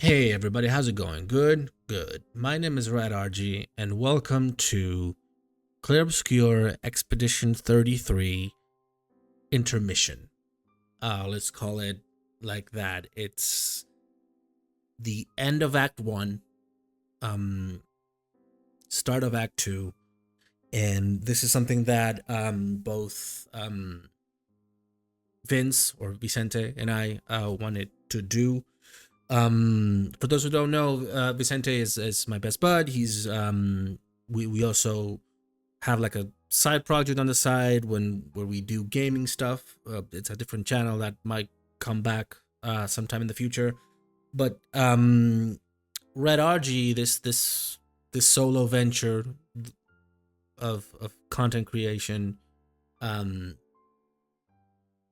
Hey everybody, how's it going? Good? Good. My name is Radargie, and welcome to Clair Obscur Expedition 33 Intermission. Let's call it like that. It's the end of Act 1, start of Act 2, and this is something that both Vince, or Vicente, and I wanted to do. For those who don't know, Vicente is my best bud. He's we also have like a side project on the side where we do gaming stuff. It's a different channel that might come back sometime in the future. But Radargie, this solo venture of content creation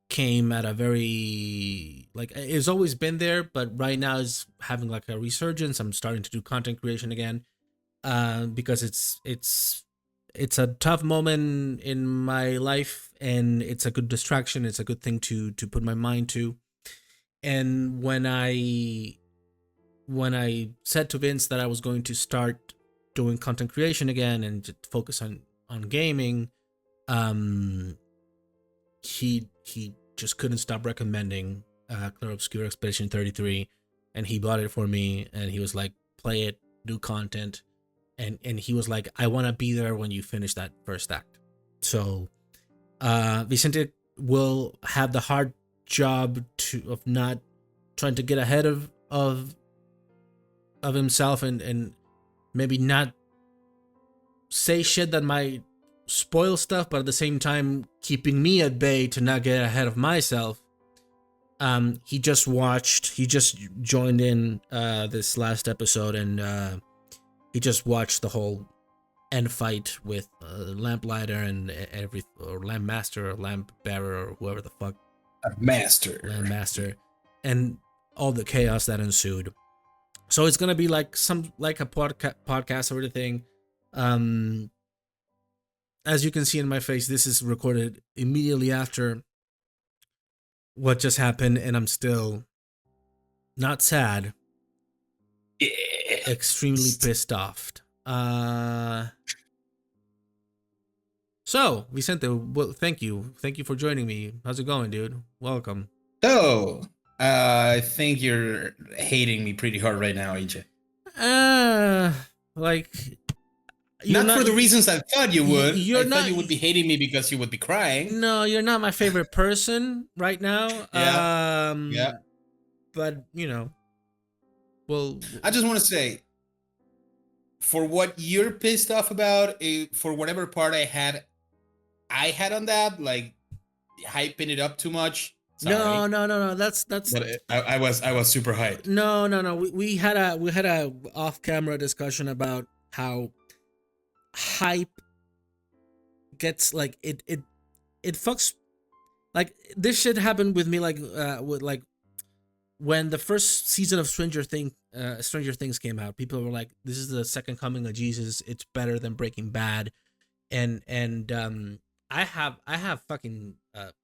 came at a very, like, it's always been there, but right now is having like a resurgence. I'm starting to do content creation again because it's a tough moment in my life, and it's a good distraction. It's a good thing to put my mind to. And when I said to Vince that I was going to start doing content creation again and just focus on gaming, he just couldn't stop recommending Clair Obscur Expedition 33, and he bought it for me, and he was like, play it, do content, and he was like, I want to be there when you finish that first act. So Vicente will have the hard job of not trying to get ahead of himself and maybe not say shit that might spoil stuff, but at the same time keeping me at bay to not get ahead of myself. He just joined in this last episode, and he just watched the whole end fight with Lamplighter and or Lamp Master or Lamp Bearer or whoever the fuck. Lamp Master, and all the chaos that ensued. So it's gonna be like a podcast or everything. As you can see in my face, this is recorded immediately after what just happened, and I'm still not sad, extremely pissed off. So Vicente, well, thank you for joining me. How's it going, dude? Welcome. So, I think you're hating me pretty hard right now, AJ. Like, not for the reasons I thought you would. I thought you would be hating me because you would be crying. No, you're not my favorite person right now. Yeah. But you know, well, I just want to say, for what you're pissed off about, for whatever part I had on that, like hyping it up too much. Sorry. No. That's. But I was super hyped. No. We had a off-camera discussion about how hype gets like it fucks. Like, this shit happened with me with when the first season of Stranger Things came out. People were like, this is the second coming of Jesus, it's better than Breaking Bad, and I have fucking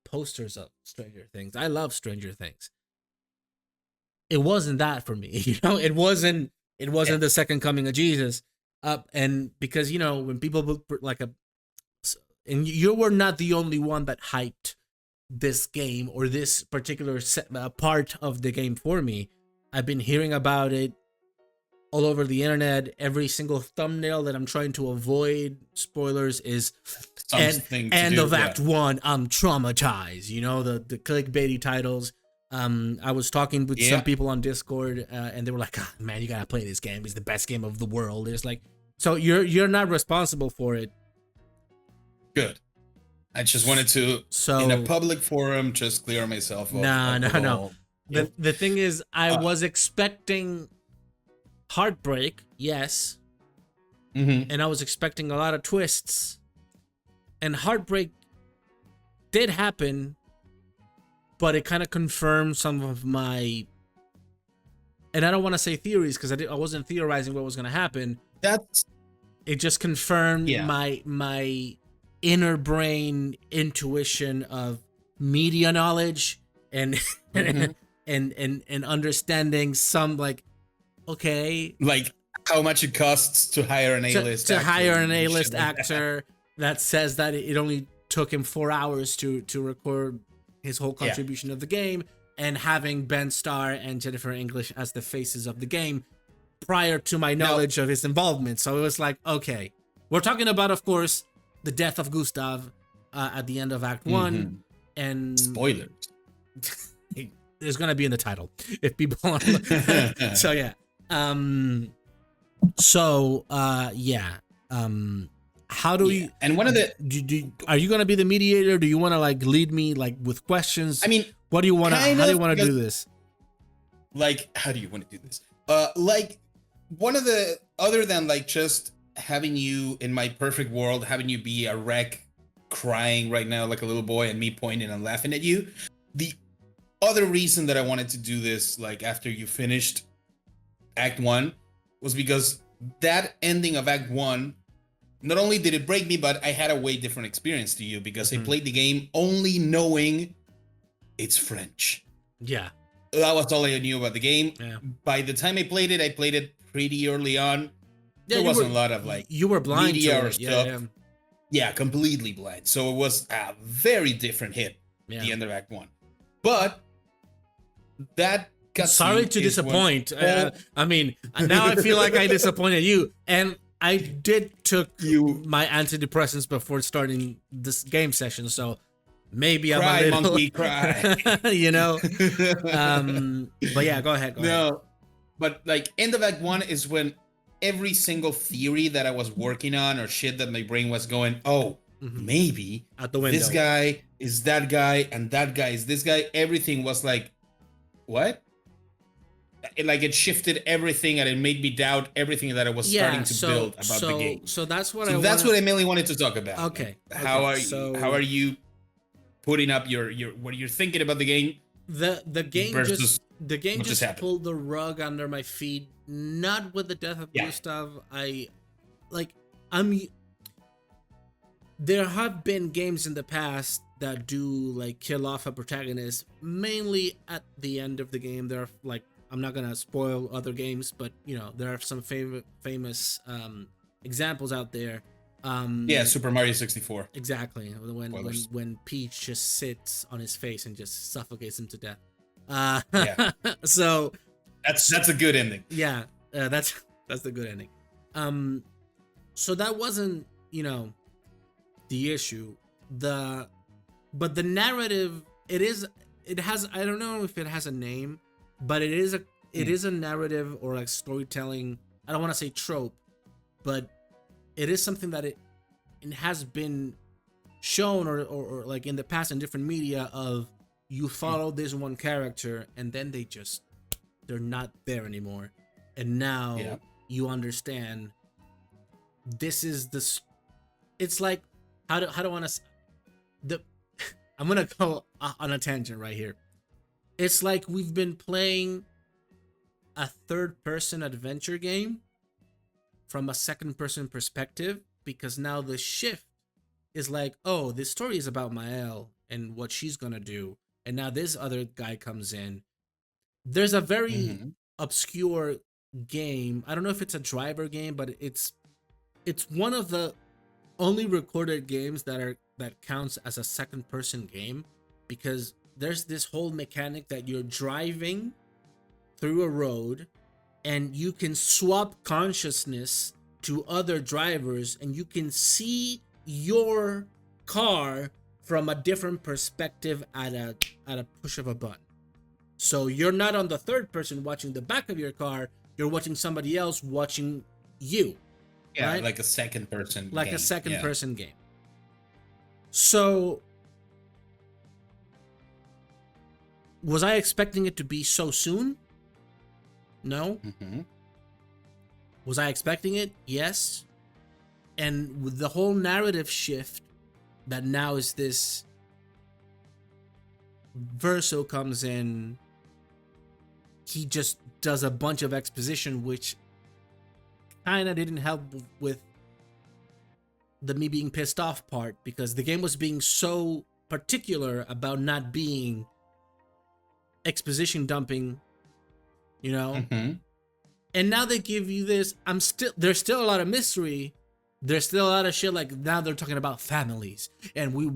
posters of Stranger Things. I love Stranger Things. It wasn't that for me, it wasn't the second coming of Jesus. And because, when people like and you were not the only one that hyped this game or this particular part of the game for me. I've been hearing about it all over the internet. Every single thumbnail that I'm trying to avoid spoilers is end of Act 1, I'm traumatized. The clickbaity titles. I was talking with some people on Discord, and they were like, oh, man, you gotta play this game. It's the best game of the world. It's like, so you're not responsible for it. Good. I just wanted to, in a public forum, just clear myself up. No. The thing is, I was expecting heartbreak, yes. Mm-hmm. And I was expecting a lot of twists. And heartbreak did happen, but it kind of confirmed some of my, and I don't want to say theories because I wasn't theorizing what was going to happen. It just confirmed my inner brain intuition of media knowledge and and understanding some, like, okay, Like how much it costs to hire an A-list to actor hire an and A-list shit like that. actor that says that it only took him 4 hours to record his whole Yeah. contribution of the game, and having Ben Starr and Jennifer English as the faces of the game prior to my Now- knowledge of his involvement. So it was like, okay, we're talking about, of course, the death of Gustave at the end of Act One, Mhm. and Spoilers. there's gonna be in the title if people are so yeah how do we, And one of the, are you gonna be the mediator? Do you want to like lead me like with questions? I mean, what do you want to, how do you want to do because- this? like, how do you want to do this? Like, one of the, other than like just having you in my perfect world, having you be a wreck crying right now like a little boy and me pointing and laughing at you, the other reason that I wanted to do this, like after you finished Act 1, was because that ending of Act 1, not only did it break me, but I had a way different experience to you because I played the game only knowing it's French. Yeah, That was all I knew about the game. yeah, By the time I played it pretty early on. yeah. There wasn't a lot of like you were blind media to or it. stuff. Yeah, completely blind. So it was a very different hit, Yeah. the end of Act 1. But that got Sorry to disappoint. I mean, now I feel like I disappointed you, and I did took You- my antidepressants before starting this game session, so maybe I'm Cry, a little, monkey, cry. you know. But yeah, go ahead. Go ahead. No, but like end of Act 1 is when every single theory that I was working on or shit that my brain was going, oh, maybe Out the window. this guy is that guy and that guy is this guy. Everything was like, what? It shifted everything and it made me doubt everything that I was starting to build about the game. So that's what That's what I mainly wanted to talk about. Okay. Like, how okay, are you putting up your what you're thinking about the game? The game versus just what just happened? pulled the rug under my feet. Not with the death of Yeah. Gustave. There have been games in the past that do like kill off a protagonist mainly at the end of the game. There are like, I'm not gonna spoil other games, but you know there are some famous examples out there. Yeah, Super Mario 64. Exactly. Spoilers. When Peach just sits on his face and just suffocates him to death. Yeah. So That's a good ending. yeah, that's the good ending. So that wasn't, you know, the issue. But the narrative, it has, I don't know if it has a name, but it is a narrative or like storytelling. I don't want to say trope, but it is something that it has been shown or like in the past in different media of you follow this one character and then they're not there anymore, and now you understand this is it's like how do I want to I'm gonna go on a tangent right here. It's like we've been playing a third-person adventure game from a second-person perspective, because now the shift is like, oh, this story is about Mael and what she's gonna do, and now this other guy comes in. There's a very obscure game. I don't know if it's a driver game, but it's one of the only recorded games that counts as a second-person game, because there's this whole mechanic that you're driving through a road and you can swap consciousness to other drivers and you can see your car from a different perspective at a push of a button. So you're not on the third person watching the back of your car, you're watching somebody else watching you. Yeah, right? like a second person Like game. a second person game. So was I expecting it to be so soon? No. Was I expecting it? Yes. And with the whole narrative shift that now is this Verso comes in, he just does a bunch of exposition, which kind of didn't help with the me being pissed off part, because the game was being so particular about not being exposition dumping, you know? And now they give you this. There's still a lot of mystery. There's still a lot of shit. Like now they're talking about families, and we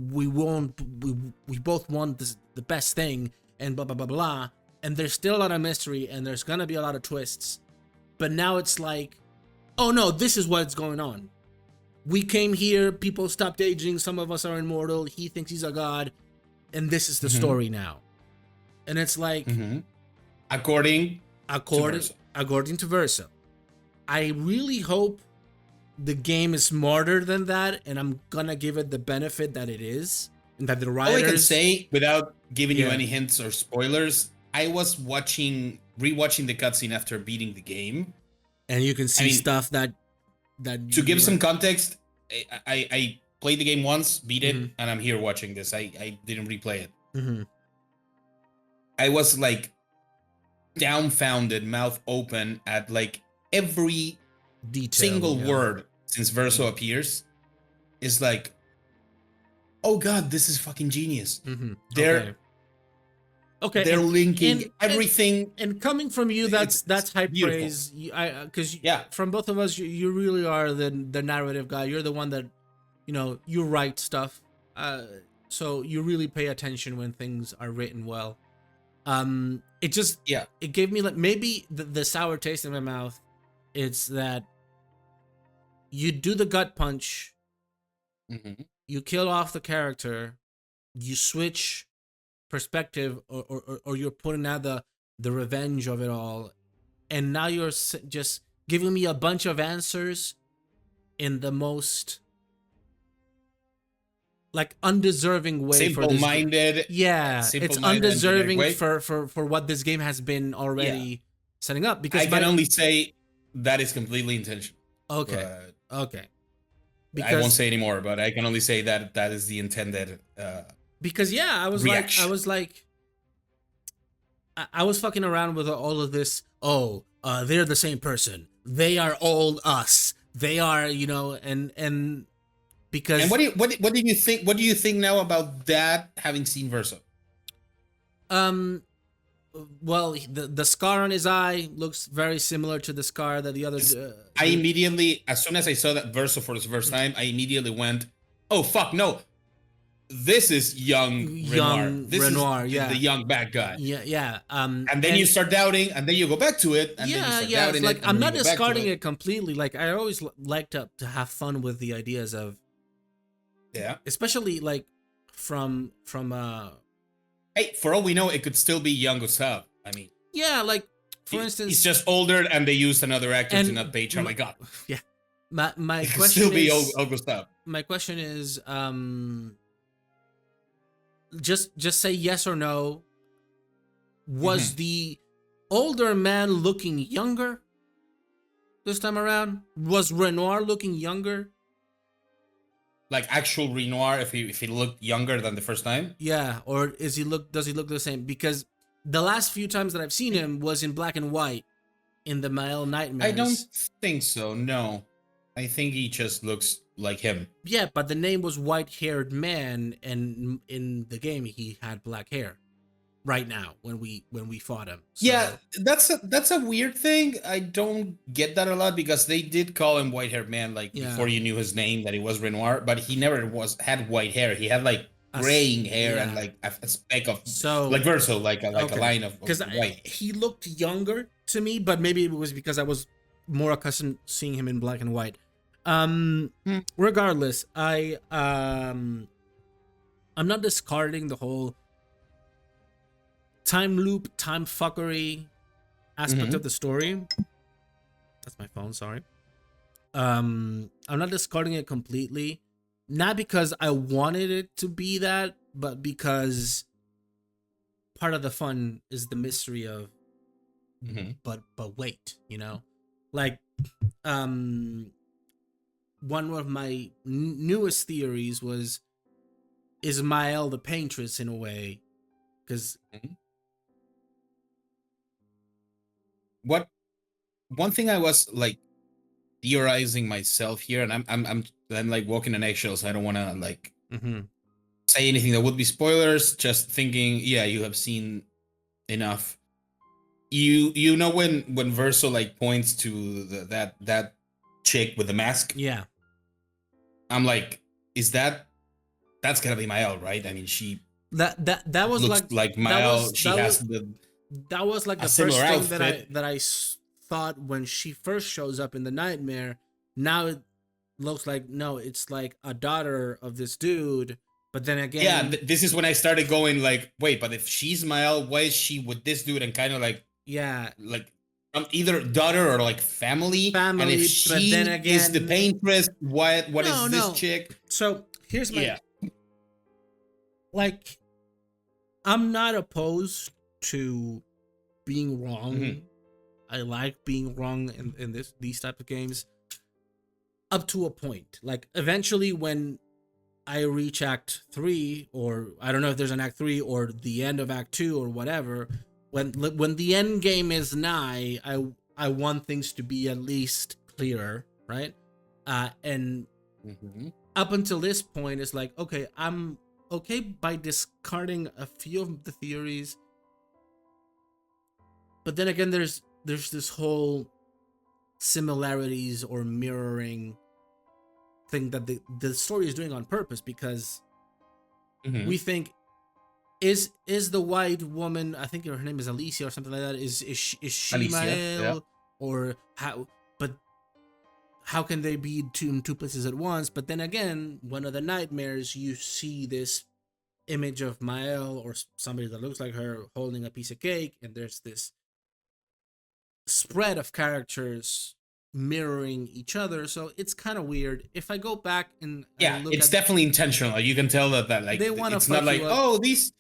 both want the best thing, and blah blah blah blah. And there's still a lot of mystery, and there's gonna be a lot of twists. But now it's like, oh no, this is what's going on. We came here, people stopped aging, some of us are immortal, he thinks he's a god, and this is the story now. And it's like, according to Verso. I really hope the game is smarter than that, and I'm gonna give it the benefit that it is, and that the writers... All I can say, without giving you any hints or spoilers, I was rewatching the cutscene after beating the game. And you can see stuff that to give some context, I played the game once, beat it, and I'm here watching this. I didn't replay it. I was like dumbfounded, mouth open at like every single word since Verso appears. Is like, oh god, this is fucking genius. They're linking everything. And coming from you, that's high praise. Because from both of us, you really are the narrative guy. You're the one that, you write stuff. So you really pay attention when things are written well. It gave me like maybe the sour taste in my mouth. It's that you do the gut punch, you kill off the character, you switch perspective, or you're putting out the revenge of it all, and now you're just giving me a bunch of answers in the most like undeserving way. Simple-minded. It's undeserving for what this game has been already setting up. Because I can only say that is completely intentional. Okay. Because, I won't say anymore, but I can only say that is the intended. Because I was fucking around with all of this. Oh, they're the same person. They are all us. They are, and because. And what do you think? What do you think now about that? Having seen Verso. Well, the scar on his eye looks very similar to the scar that the other. I immediately, as soon as I saw that Verso for the first time, I immediately went, "Oh fuck, no! This is young Renoir. This is the young bad guy." And then you start doubting, and then you go back to it, and then you start doubting like, it. I'm not discarding it completely. Like I always like to have fun with the ideas of. Yeah. Especially like from Hey, for all we know, it could still be young Gustave. I mean. Yeah, like for instance, he's just older, and they used another actor to not page. Oh my god. Yeah. My it question could still be is, old Gustave. My question is, just say yes or no. Was the older man looking younger this time around? Was Renoir looking younger? Like actual Renoir, if he looked younger than the first time? Yeah, or does he look the same? Because the last few times that I've seen him was in black and white in the Mael Nightmares. I don't think so, no. I think he just looks like him. Yeah, but the name was White-Haired Man, and in the game he had black hair. Right now, when we fought him. So. Yeah, that's a weird thing. I don't get that a lot because they did call him White-Haired Man before you knew his name that he was Renoir, but he never had white hair. He had like graying hair and like a speck of like Verso, like a line of white. He looked younger to me, but maybe it was because I was more accustomed seeing him in black and white. Regardless, I'm not discarding the whole time loop, time fuckery aspect of the story. That's my phone, sorry. I'm not discarding it completely. Not because I wanted it to be that, but because part of the fun is the mystery of but wait, Like one of my newest theories was, is Mael the paintress in a way? Because one thing I was like theorizing myself here, and I'm like walking on eggshells. I don't want to like say anything that would be spoilers. Just thinking, yeah, you have seen enough. you know when Verso like points to that chick with the mask. Yeah. I'm like, is that's gonna be Mael, right? I mean, she That was looks like like that Mael. was She that has was that was like a the similar first thing outfit. that thought when she first shows up in the nightmare. Now it looks like, no, it's like a daughter of this dude. But then Yeah, again, this is when I started going like, wait, but if she's Mael, why is she with this dude? And kind of yeah, like either daughter or like family. And if family. But then she is the again, paintress, what no, is this no. chick? So here's my, Yeah. like, I'm not opposed to being Hmm. wrong. I like being wrong in these type of games up to a point. Like eventually when I reach Act 3, or I don't know if there's an Act 3 or the end of Act 2 or whatever, when the end game is nigh, I want things to be at least clearer, right? And Hmm. up until this point, it's like, okay, I'm okay by discarding a few of the theories, but then again, there's this whole similarities or mirroring thing that the story is doing on purpose, because Hmm. we think, is the white woman, I think her name is Alicia or something like that, is she Alicia. Yeah. Mael, or how? But how can they be in two places at once? But then again, one of the nightmares, you see this image of Mael or somebody that looks like her holding a piece of cake, and there's this spread of characters mirroring each other. So it's kind of weird. If I go back and I Yeah, look it's at, definitely intentional. You can tell that like they want to it's not fuck you like, up. oh, these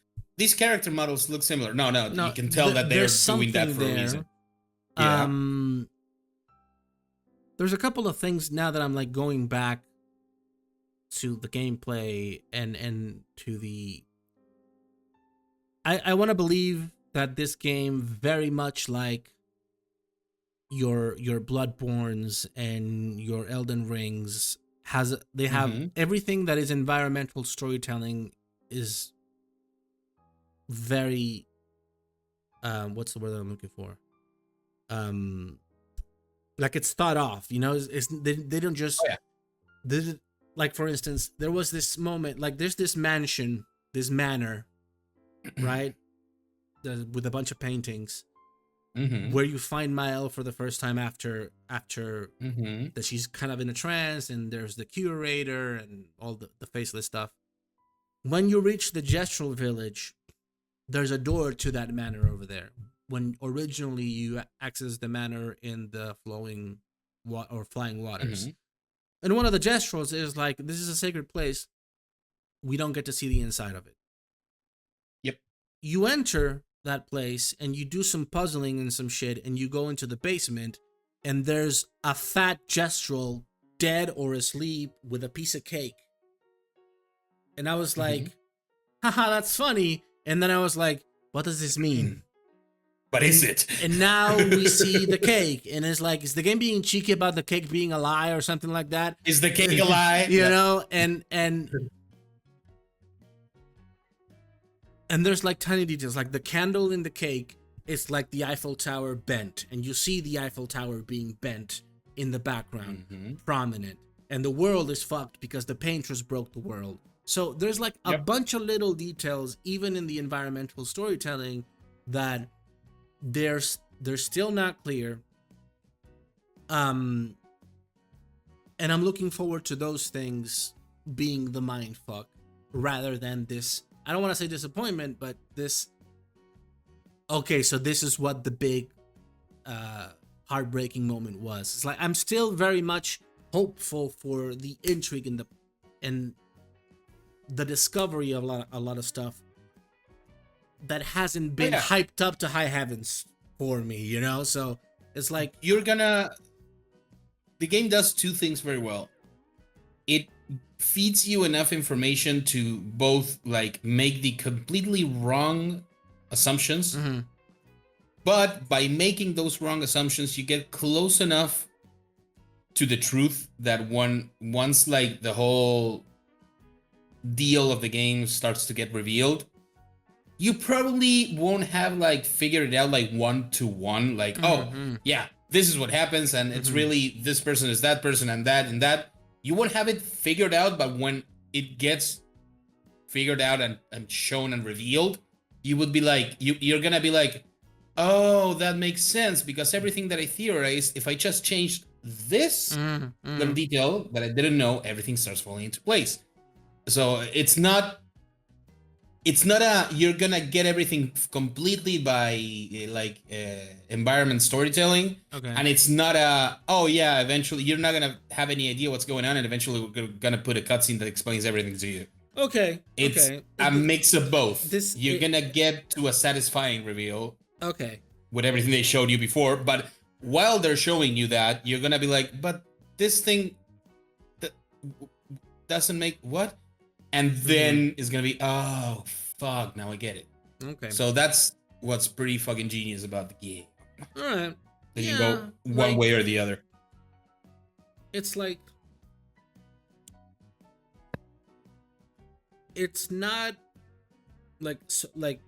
character models look similar. No, no, you No, can tell that they're there's doing that something for a reason. there. Yeah. Um, there's a couple of things now that I'm like going back to the gameplay and to the. I want to believe that this game, very much like your Bloodborns and your Elden Rings, they have Hmm. everything that is environmental storytelling is very, what's the word that I'm looking for, um like it's thought off, they don't Oh just, yeah. this, like for instance, there was this moment, like there's this mansion, this manor, right, with a bunch of paintings, Hmm. where you find Mael for the first time after Hmm. that she's kind of in a trance, and there's the curator and all the faceless stuff. When you reach the gestural village, there's a door to that manor over there. When originally you access the manor in the flowing or flying waters, Hmm. and one of the gestuals is like, this is a sacred place, we don't get to see the inside of it. Yep. You enter that place and you do some puzzling and some shit, and you go into the basement, and there's a fat gestural dead or asleep with a piece of cake. And I was Hmm. like, haha, that's funny. And then I was like, what does this mean? But is and it? and now we see the cake, and it's like, is the game being cheeky about the cake being a lie or something like that? Is the cake a lie? you Yeah. know and there's like tiny details, like the candle in the cake, it's like the Eiffel Tower bent, and you see the Eiffel Tower being bent in the background, Hmm. prominent, and the world is fucked because the painters broke the world. So there's like a Yep. bunch of little details, even in the environmental storytelling, that they're still not clear. Um, and I'm looking forward to those things being the mind fuck, rather than this. I don't want to say disappointment, but this. Okay, so this is what the big, heartbreaking moment was. It's like I'm still very much hopeful for the intrigue and the discovery of a lot of stuff that hasn't Oh been yeah. hyped up to high heavens for me. So it's like, You're gonna. The game does two things very well. It feeds you enough information to both like make the completely wrong assumptions, mhm, but by making those wrong assumptions, you get close enough to the truth that once like the whole deal of the game starts to get revealed, you probably won't have like figured it out like one to one, like, oh Mm-hmm. yeah, this is what happens, and it's Mm-hmm. really this person is that person and that and that. You won't have it figured out, but when it gets figured out and shown and revealed, you would be like, you're gonna be like, oh, that makes sense, because everything that I theorized, if I just changed this little Mm-hmm. detail that I didn't know, everything starts falling into place. So it's not a you're gonna get everything completely by environment storytelling, Okay. and it's not a, oh yeah, eventually you're not gonna have any idea what's going on, and eventually we're gonna put a cutscene that explains everything to you. Okay. It's Okay. a mix of both. This You're it, gonna get to a satisfying reveal okay. with everything they showed you before, but while they're showing you that, you're gonna be like, but this thing that doesn't make what, and Mm-hmm. then it's gonna be, oh fuck, now I get it. Okay. So that's what's pretty fucking genius about the game. All right. They can Yeah. go one Like way or the other. it's like it's not like like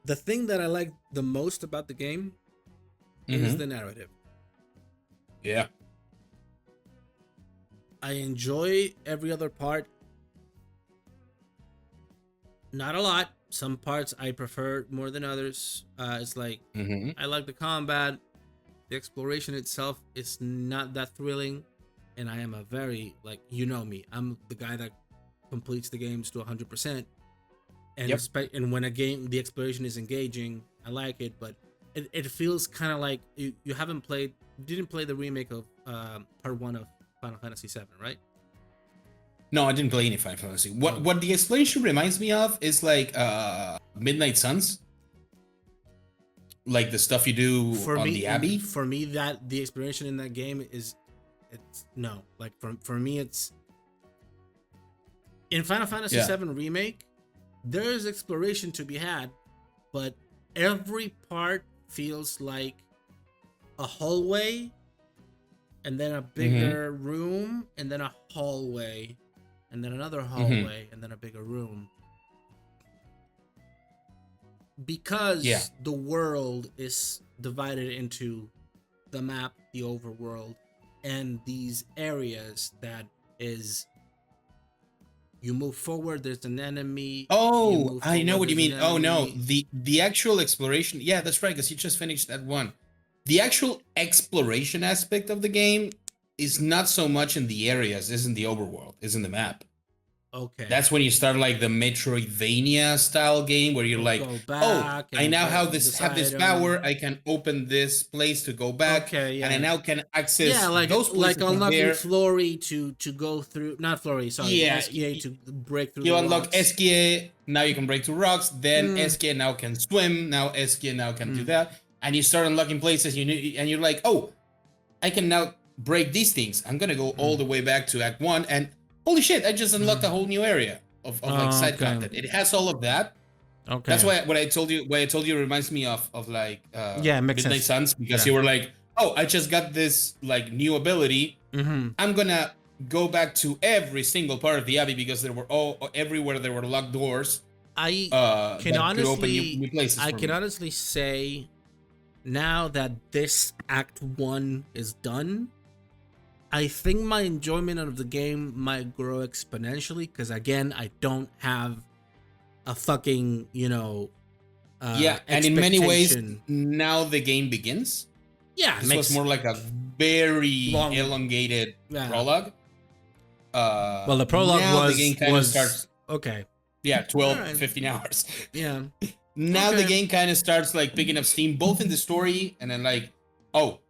the thing that I like the most about the game is the narrative. Yeah. I enjoy every other part. Not a lot. Some parts I prefer more than others. It's like I like the combat. The exploration itself is not that thrilling, and I am a very like me. I'm the guy that completes the games to 100%. And Yep. and when a game the exploration is engaging, I like it, but it feels kind of like you didn't play the remake of part 1 of Final Fantasy 7, right? No, I didn't play any Final Fantasy. What Oh. what the explanation reminds me of is like Midnight Suns, like the stuff you do on the Abbey. For me that the exploration in that game is it's no, like for me it's in Final Fantasy Yeah. 7 remake there is exploration to be had, but every part feels like a hallway and then a bigger room and then a hallway and then another hallway and then a bigger room, because Yeah. the world is divided into the map, the overworld, and these areas that is you move forward, there's an enemy. Oh, I know what you there's mean. an Oh no, enemy. the actual exploration. Yeah, that's right, because you just finished that one. The actual exploration aspect of the game is not so much in the areas, is in the overworld, is in the map. Okay. That's when you start like the Metroidvania style game where you're like, Go oh, back I and now get have this power. I can open this place to go back, Okay, and I yeah. now can access Yeah, those like places from unlocking there. Flory to go through, not Flory, sorry, Yeah, SKA to break through you the unlock rocks. SKA, now you can break through rocks. Then Mm. SKA now can swim. Now SKA now can do that, and you start unlocking places. And you're like, oh, I can now break these things. I'm gonna go all the way back to Act 1, and holy shit, I just unlocked a whole new area of like side Okay. content. It has all of that. Okay. That's why what I told you reminds me of like Yeah, it makes Midnight sense. Suns, because Yeah. you were like, oh, I just got this like new ability. I'm gonna go back to every single part of the Abbey because there were everywhere there were locked doors I can that could open honestly new places I for can me. honestly say now that this Act 1 is done, I think my enjoyment of the game might grow exponentially, because again, I don't have a fucking, Yeah, and in many ways, expectation. now the game begins. Yeah, This was more like a very Long- elongated Yeah. prologue. Well, the prologue now the game kind of starts. okay. Yeah, 12, Alright. 15 hours. Yeah. Now the Okay. game kind of starts like picking up steam, both in the story and then like, oh,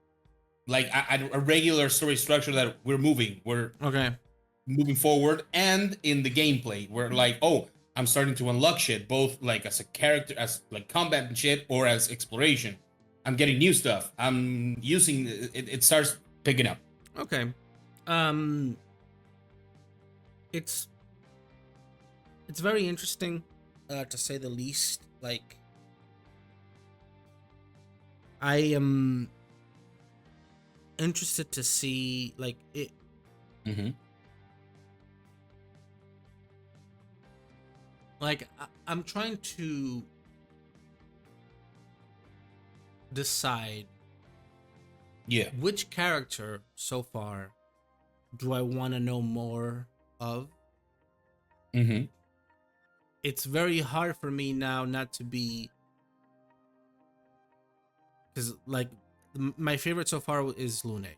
like a regular story structure that we're Okay. moving forward, and in the gameplay we're like, oh, I'm starting to unlock shit, both like as a character, as like combat and shit, or as exploration. I'm getting new stuff. I'm using it. It starts picking up. Okay. It's very interesting, to say the least. Like, I am interested to see like it. Mm-hmm. like I'm trying to decide Yeah. which character so far do I want to know more of. Mm-hmm. It's very hard for me now not to be, because like my favorite so far is Lune,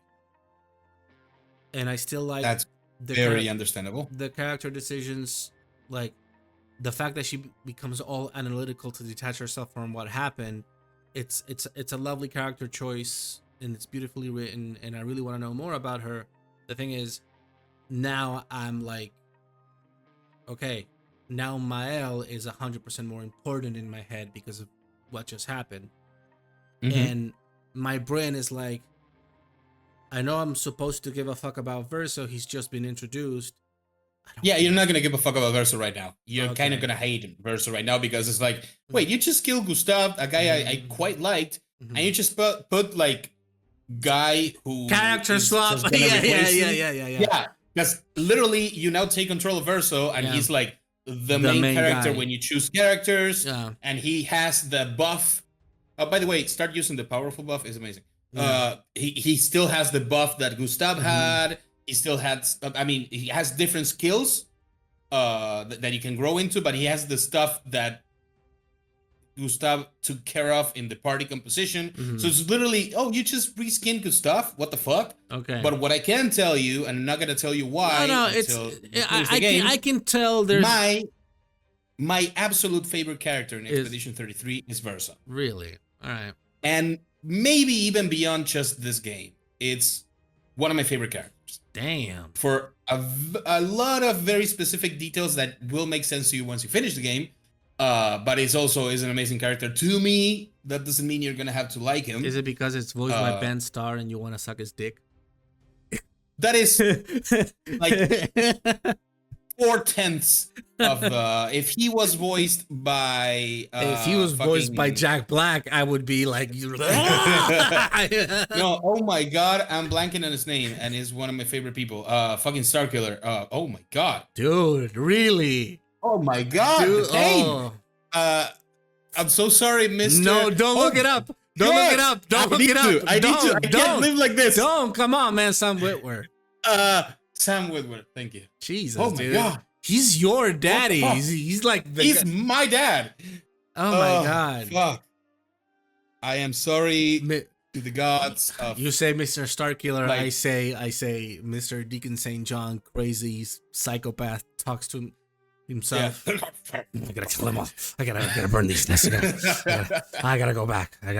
and I still like That's the very understandable. the character decisions, like the fact that she becomes all analytical to detach herself from what happened. It's a lovely character choice, and it's beautifully written, and I really want to know more about her. The thing is, now I'm like, okay, now Mael is 100% more important in my head because of what just happened. Mm-hmm. And my brain is like, I know I'm supposed to give a fuck about Verso, he's just been introduced. Yeah, you're not gonna give a fuck about Verso right now. You're kind of Okay. gonna hate Verso right now because it's like, wait, you just killed Gustave, a guy I quite liked, and you just put like guy who Character is swap. just gonna Yeah, replace him. yeah. Yeah, because literally you now take control of Verso, and Yeah. he's like the The main main character guy. when you choose characters, Yeah. and he has the buff. Oh, by the way, start using the powerful buff is amazing. Yeah. He still has the buff that Gustave had. He still has. I mean, he has different skills that you can grow into, but he has the stuff that Gustave took care of in the party composition. So it's literally, oh, you just reskin Gustave? What the fuck? Okay. But what I can tell you, and I'm not gonna tell you why No, until you finish the game. I can tell there's My absolute favorite character in Expedition 33 is Versa. Really? All right. And maybe even beyond just this game, it's one of my favorite characters. Damn. For a lot of very specific details that will make sense to you once you finish the game. But it's also is an amazing character to me. That doesn't mean you're gonna have to like him. Is it because it's voiced by Ben Starr and you want to suck his dick? That is like 4/10 of if he was voiced by if he was voiced by Jack Black, I would be like, no, oh my god, I'm blanking on his name, and he's one of my favorite people. Fucking Starkiller. Oh my god, dude, really? Oh my god, dude, the name. I'm so sorry, Mister. No, don't look it up. Don't look it up. Don't look it up. I need to. I can't live like this. Don't. Come on, man. Sam Witwer. Sam Witwer. Thank you. Jesus, oh my dude. god. He's your daddy. He's like he's my dad. Oh my god. Fuck. I am sorry to the gods. You say Mr. Starkiller. Like, I say Mr. Deacon St. John, crazy psychopath, talks to himself. Yeah. I gotta kill him all. I gotta burn these nests. I gotta go back. I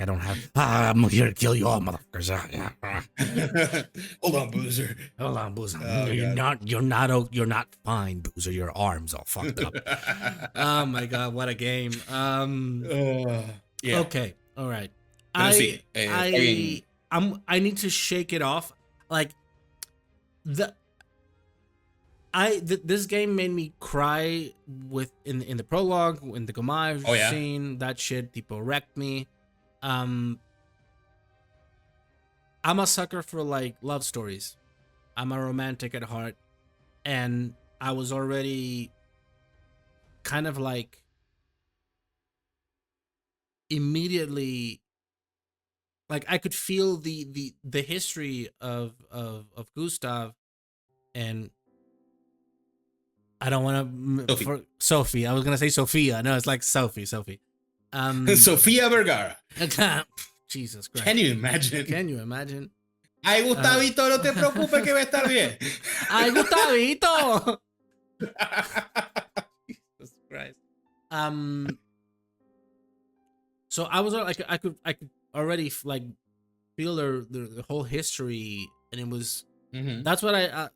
don't have. I'm here to kill you all, motherfuckers. Hold on, Boozer. Hold on, Boozer. Oh, you're not fine, Boozer. Your arms all fucked up. Oh my god, what a game. Yeah. Okay. All right. I need to shake it off. Like this game made me cry in the prologue, in the Gustave scene. That shit, people wrecked me. I'm a sucker for like love stories. I'm a romantic at heart, and I was already kind of like immediately, like I could feel the history of Gustave, and I don't want to Sophie. I was gonna say Sophia. No, it's like Sophie. Sofia Vergara. Jesus Christ. Can you imagine? Ay, Gustavito, no te preocupes que va a estar bien. Ay, Gustavito. Jesus Christ. So I was like, I could already like feel the whole history, and it was that's what that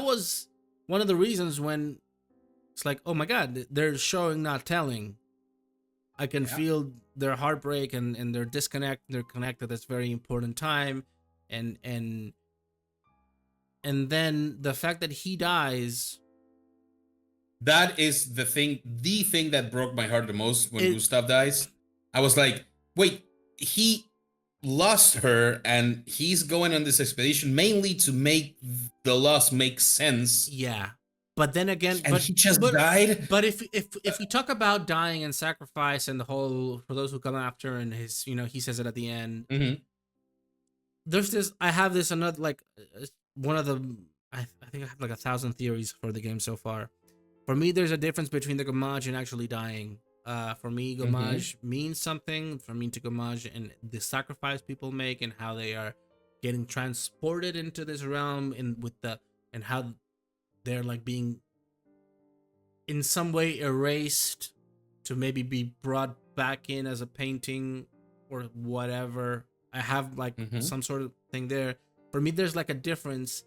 was one of the reasons when it's like, oh my god, they're showing not telling. I can feel their heartbreak and their disconnect. They're connected at this very important time, and then the fact that he dies. That is the thing that broke my heart the most when Gustave dies. I was like, wait, he lost her and he's going on this expedition mainly to make the loss make sense. Yeah. But then again, And he just died. but if we talk about dying and sacrifice and the whole for those who come after and his, he says it at the end. Mm-hmm. There's this. I have this another like one of the. I think I have like 1,000 theories for the game so far. For me, there's a difference between the Gamage and actually dying. For me, Gamage means something. For me, to Gamage and the sacrifice people make and how they are getting transported into this realm and how they're like being in some way erased to maybe be brought back in as a painting or whatever. I have like some sort of thing there. For me, there's like a difference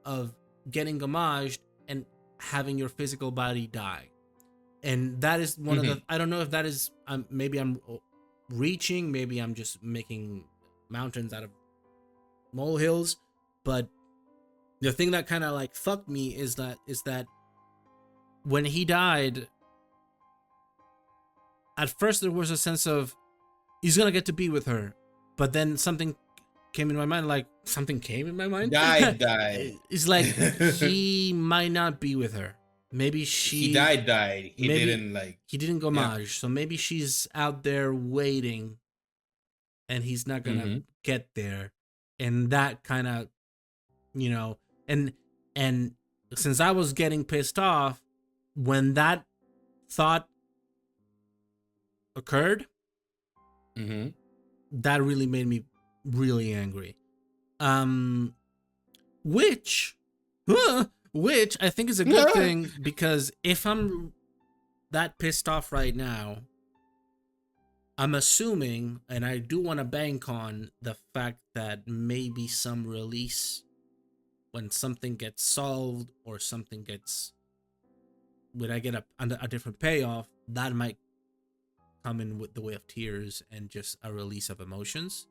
of getting Gamaged and having your physical body die. And that is one of the, I don't know if that is, maybe I'm reaching, maybe I'm just making mountains out of molehills, but the thing that kind of like fucked me is that when he died, at first there was a sense of he's gonna get to be with her, but then something came in my mind. Died. It's like he might not be with her. Maybe he died. He didn't go Maj, so maybe she's out there waiting, and he's not gonna get there, and that kind of, and since I was getting pissed off when that thought occurred, that really made me really angry. Which I think is a good thing, because if I'm that pissed off right now, I'm assuming, and I do want to bank on the fact that maybe some release, when something gets solved or something gets, when I get a different payoff, that might come in with the way of tears and just a release of emotions.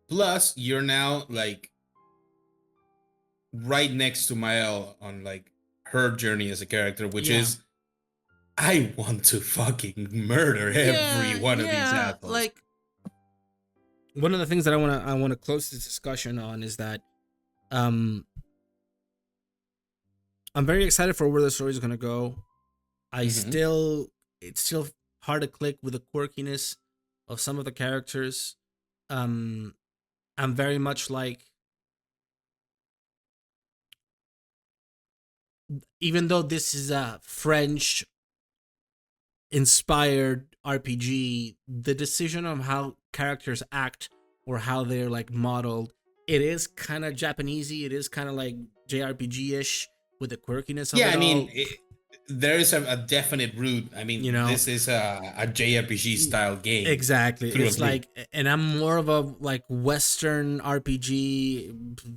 Plus, you're now like right next to Mael on like her journey as a character, which is, I want to fucking murder every one of these assholes. Like, one of the things that I want to close this discussion on is that I'm very excited for where the story is going to go. It's still hard to click with the quirkiness of some of the characters. I'm very much like, even though this is a French inspired RPG, the decision on how characters act or how they're like modeled, it is kind of Japanesey. It is kind of like JRPG-ish with the quirkiness of it all. There is a definite root. I mean, this is a JRPG style game. Exactly. It's like, and I'm more of a like Western RPG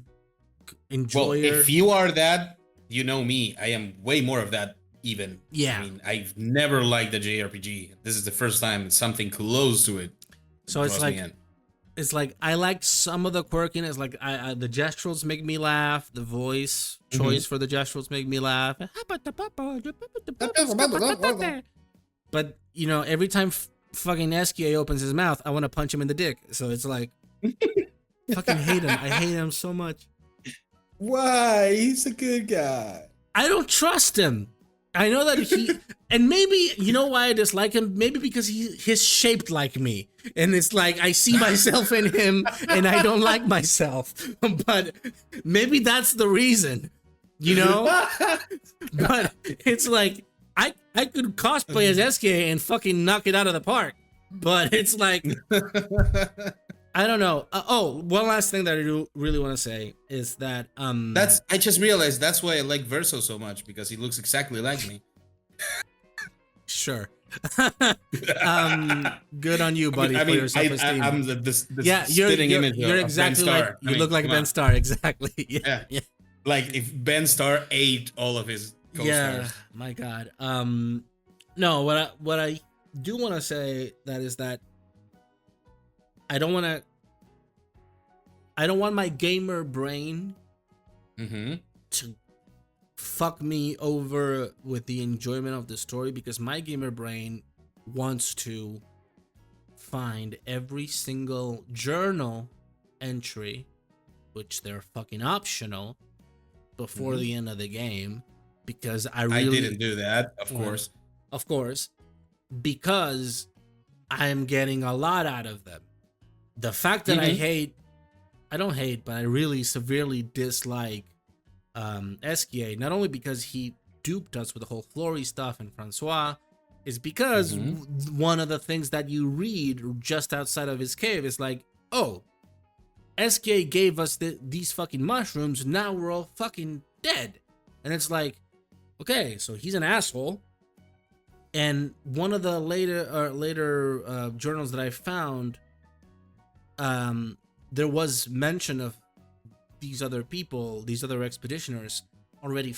enjoyer. Well, if you are that, you know me. I am way more of that even. Yeah. I mean, I've never liked the JRPG. This is the first time something close to it. So it's like I like some of the quirkiness. Like the gesturals make me laugh. The voice choice for the gesturals make me laugh. But every time fucking Eskia opens his mouth, I want to punch him in the dick. So it's like, fucking hate him. I hate him so much. Why? He's a good guy. I don't trust him. I know that and maybe, why I dislike him? Maybe because he's shaped like me. And it's like, I see myself in him and I don't like myself. But maybe that's the reason, But it's like, I could cosplay as SK and fucking knock it out of the park. But it's like, I don't know. One last thing that I do really want to say is that I just realized that's why I like Verso so much, because he looks exactly like me. Sure. Good on you, buddy. For your self-esteem. I'm the spitting image you're exactly like you look like Ben Starr. Exactly. Yeah. Like if Ben Starr ate all of his co-stars. Yeah. My God. No. What I do want to say is that I don't want my gamer brain to fuck me over with the enjoyment of the story, because my gamer brain wants to find every single journal entry, which they're fucking optional, before the end of the game because I I didn't do that, of course, because I'm getting a lot out of them. The fact that I don't hate, but I really severely dislike Sciel, not only because he duped us with the whole Flory stuff and Francois, is because one of the things that you read just outside of his cave is like, oh, Sciel gave us these fucking mushrooms, now we're all fucking dead. And it's like, okay, so he's an asshole. And one of the later journals that I found, there was mention of these other people, these other expeditioners, already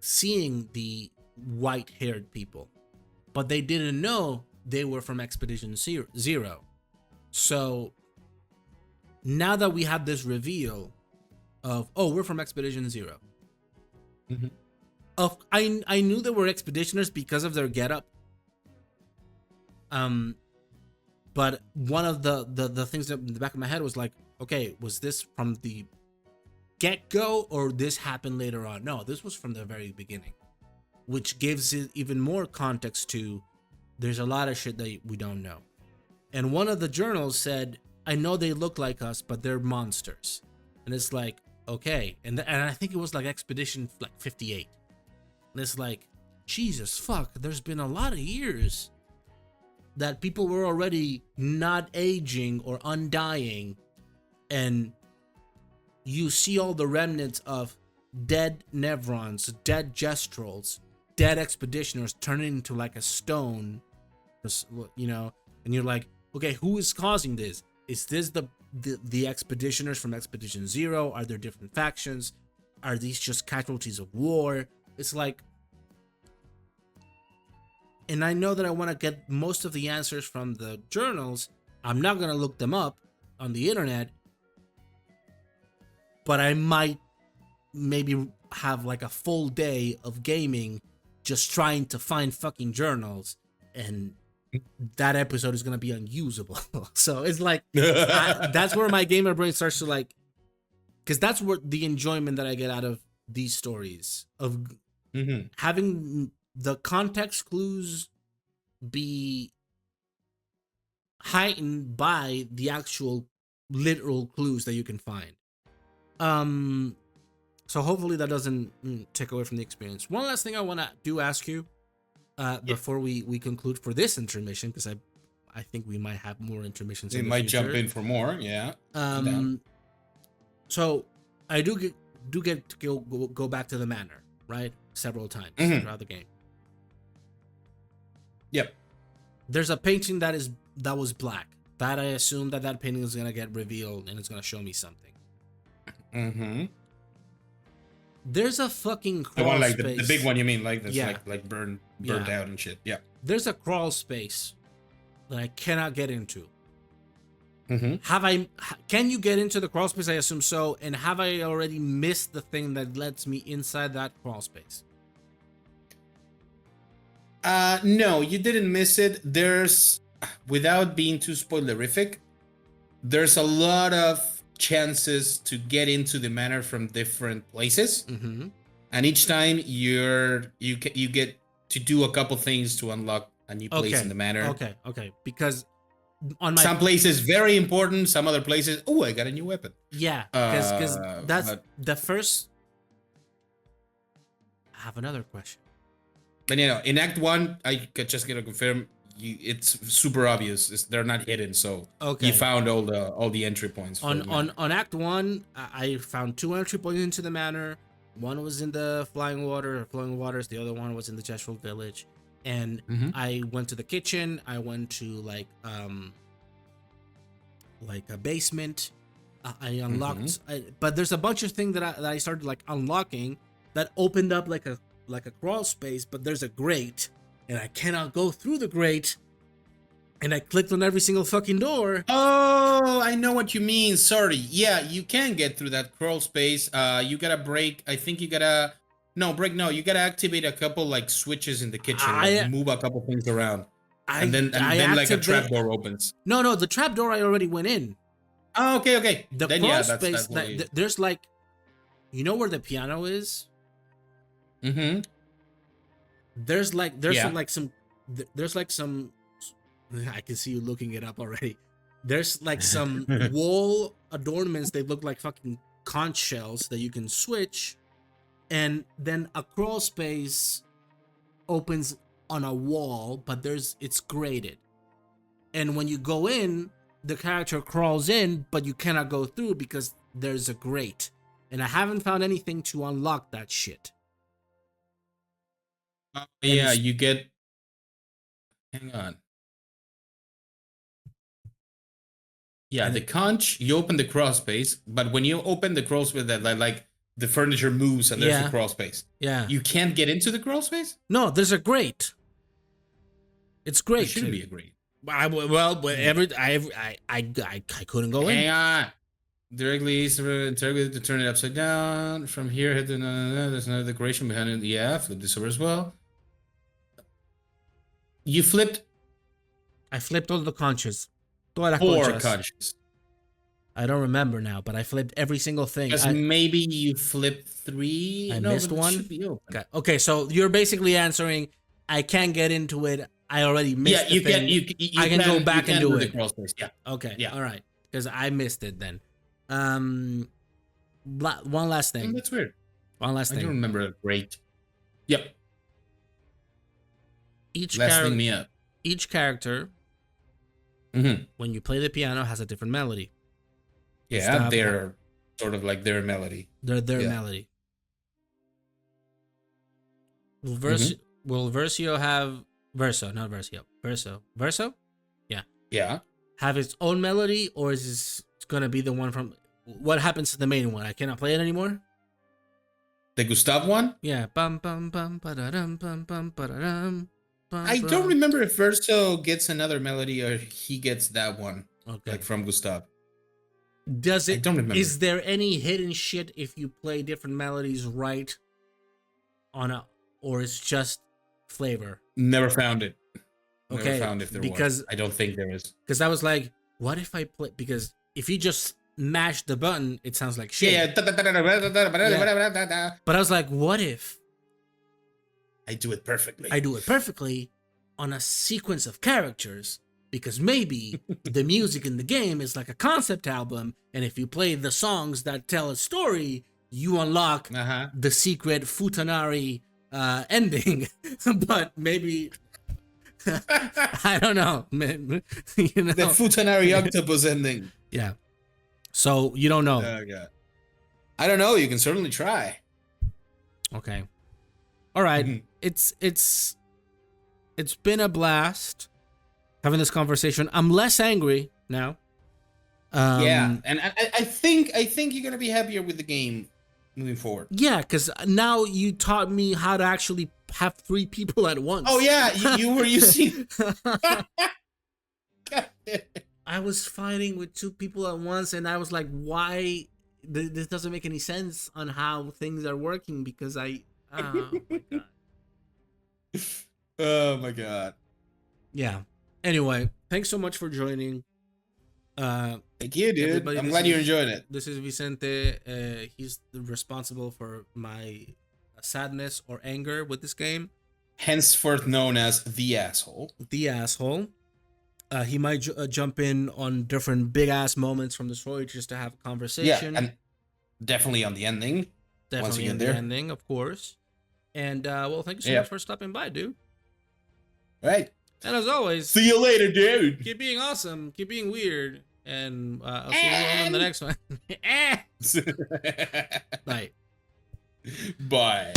seeing the white-haired people, but they didn't know they were from Expedition Zero. So now that we have this reveal of, oh, we're from Expedition Zero. I knew they were expeditioners because of their getup. But one of the things that in the back of my head was like, okay, was this from the get-go or this happened later on? No, this was from the very beginning, which gives it even more context to there's a lot of shit that we don't know. And one of the journals said, I know they look like us, but they're monsters. And it's like, okay. And I think it was like Expedition like 58. And it's like, Jesus fuck, there's been a lot of years that people were already not aging or undying, and you see all the remnants of dead Nevrons, dead Gestrals, dead Expeditioners turning into like a stone, you know, and you're like, okay, who is causing this? Is this the Expeditioners from Expedition Zero? Are there different factions? Are these just casualties of war? It's like, and I know that I want to get most of the answers from the journals. I'm not going to look them up on the internet, but I might maybe have like a full day of gaming just trying to find fucking journals, and that episode is going to be unusable. So it's like, that's where my gamer brain starts to like, because that's what the enjoyment that I get out of these stories of having the context clues be heightened by the actual literal clues that you can find. So hopefully that doesn't take away from the experience. One last thing I want to ask you before we conclude for this intermission, because I think we might have more intermissions. We might jump in for more, yeah. So I do get to go back to the manor, right? Several times throughout the game. Yep. There's a painting that was black. That I assume that painting is gonna get revealed and it's gonna show me something. There's a fucking crawl the one like space. the big one, you mean, like this, like burned out and shit. Yeah. There's a crawl space that I cannot get into. Can you get into the crawl space? I assume so. And have I already missed the thing that lets me inside that crawl space? No, you didn't miss it. There's, without being too spoilerific, there's a lot of chances to get into the manor from different places, and each time you get to do a couple things to unlock a new place in the manor. Okay, because on my some places very important, some other places, oh, I got a new weapon. Yeah, because that's the first. I have another question. But in Act 1, I just gonna confirm, it's super obvious. They're not hidden, so you found all the entry points. On Act 1, I found 2 entry points into the manor. One was in the Flowing Waters. The other one was in the Gestral Village. And I went to the kitchen. I went to like a basement. I unlocked, but there's a bunch of things that I started like unlocking that opened up like a crawl space, but there's a grate and I cannot go through the grate, and I clicked on every single fucking door. Oh, I know what you mean. Sorry. Yeah, you can get through that crawl space. You gotta break. I think you gotta you gotta activate a couple like switches in the kitchen, move a couple things around, and then like a trap door opens. No, the trap door I already went in. Oh, okay. The Then crawl yeah, space, that's what there's like, you know where the piano is? Mm-hmm. There's like Yeah. there's like some I can see you looking it up already. There's like some wall adornments. They look like fucking conch shells that you can switch, and then a crawl space opens on a wall, but it's graded. And when you go in, the character crawls in, but you cannot go through because there's a grate. And I haven't found anything to unlock that shit. Yeah, you get. Hang on. Yeah, the conch. You open the crawl space, but when you open the crawl space, that like the furniture moves and there's the crawl space. Yeah. You can't get into the crawl space. No, there's a grate. It's great. There shouldn't be a grate. I couldn't go in. Hang on. Directly to turn it upside down. From here, hit there's another decoration behind it. Yeah, flip this over as well. You flipped. I flipped all the conches. Todas las 4 conchas. conches. I don't remember now, but I flipped every single thing. Because maybe you flipped 3. I no, missed but it one. should be open. Okay, so you're basically answering, I can't get into it. I already missed the thing. I can go back and do it. Crawl space. Yeah. Okay. Yeah. All right. Because I missed it then. One last thing. That's weird. One last thing. I don't remember a grate. Yep. Each me up. Each character, when you play the piano, has a different melody. Yeah, they're sort of like their melody. They're their melody. Will Versio have Verso? Not Versio. Verso? Yeah. Yeah. Have its own melody, or is this gonna be the one from? What happens to the main one? I cannot play it anymore. The Gustave one? Yeah. Bum bum bum ba-da-dum bum bum ba-da-dum. I don't remember if Verso gets another melody or he gets that one. Okay. Like from Gustave. Does it? I don't remember. Is there any hidden shit if you play different melodies right on a, or it's just flavor? Never found it. Okay. Never found if there was. I don't think there is. Because I was like, what if I play? Because if you just mash the button, it sounds like shit. Yeah. But I was like, what if I do it perfectly? I do it perfectly on a sequence of characters, because maybe the music in the game is like a concept album, and if you play the songs that tell a story, you unlock the secret Futanari ending. But maybe I don't know. The Futanari octopus ending. Yeah. So you don't know. Oh god. I don't know. You can certainly try. Okay. All right. It's been a blast having this conversation. I'm less angry now. Yeah, and I think you're gonna be happier with the game moving forward. Yeah, because now you taught me how to actually have 3 people at once. Oh yeah, you were using. I was fighting with 2 people at once, and I was like, "Why? This doesn't make any sense on how things are working." Because oh my god. Oh my god. Yeah. Anyway, thanks so much for joining. Thank you, dude. I'm glad you're enjoying it. This is Vicente. He's responsible for my sadness or anger with this game. Henceforth known as the asshole. The asshole. He might jump in on different big ass moments from the story just to have a conversation. Yeah, and definitely on the ending. Definitely on the ending, of course. And well, thank you so much for stopping by, dude. Right. And as always, see you later, dude. Keep being awesome. Keep being weird. And I'll see you all in the next one. Bye. Bye.